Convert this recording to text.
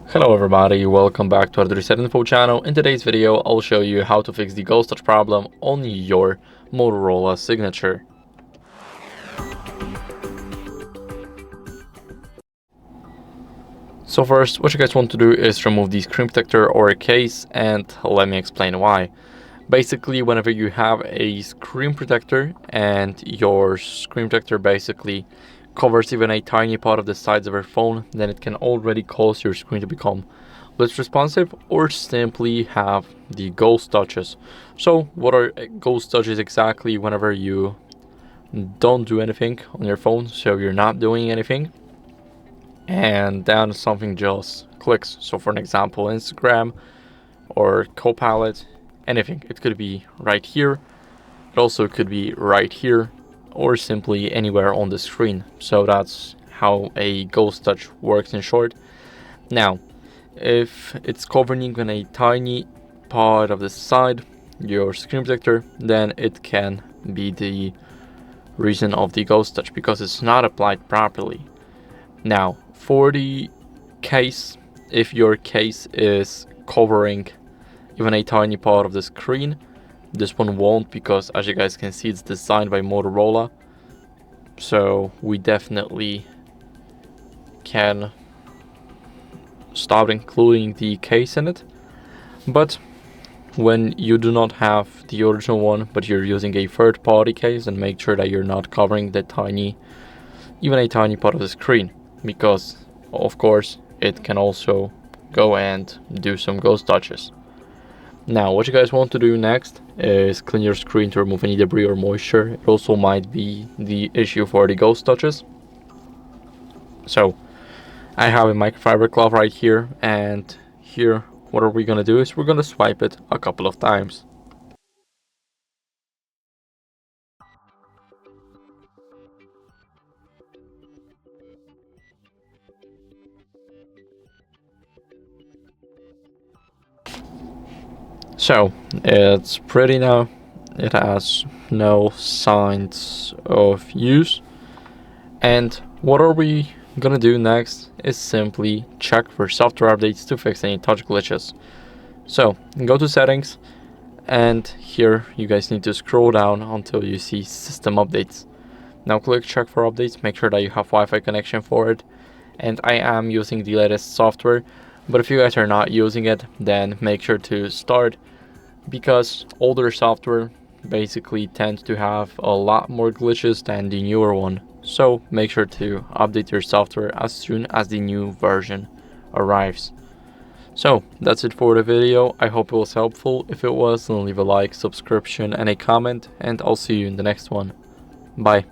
Hello everybody, welcome back to HardReset.Info channel. In today's video, I'll show you how to fix the ghost touch problem on your Motorola Signature. So first, what you guys want to do is remove the screen protector or a case, and let me explain why. Basically, whenever you have a screen protector and your screen protector basically covers even a tiny part of the sides of your phone, then it can already cause your screen to become less responsive or simply have the ghost touches. So what are ghost touches exactly? Whenever you don't do anything on your phone, so you're not doing anything, and then something just clicks. So for an example, Instagram or Copilot, anything. It could be right here, it also could be right here, or simply anywhere on the screen. So that's how a ghost touch works in short. Now, if it's covering even a tiny part of the side, your screen protector, then it can be the reason of the ghost touch because it's not applied properly. Now, for the case, if your case is covering even a tiny part of the screen, this one won't, because as you guys can see, it's designed by Motorola, so we definitely can stop including the case in it. But when you do not have the original one, but you're using a third-party case, then make sure that you're not covering the even a tiny part of the screen, because of course it can also go and do some ghost touches. Now, what you guys want to do next is clean your screen to remove any debris or moisture. It also might be the issue for the ghost touches. So, I have a microfiber cloth right here, and here what are we going to do is we're going to swipe it a couple of times. So, it's pretty now. It has no signs of use. And what are we gonna do next is simply check for software updates to fix any touch glitches. So, go to settings, and here you guys need to scroll down until you see system updates. Now click check for updates, make sure that you have Wi-Fi connection for it. And I am using the latest software, but if you guys are not using it, then make sure to start, because older software basically tends to have a lot more glitches than the newer one. So make sure to update your software as soon as the new version arrives. So that's it for the video. I hope it was helpful. If it was, then leave a like, subscription, and a comment, and I'll see you in the next one. Bye.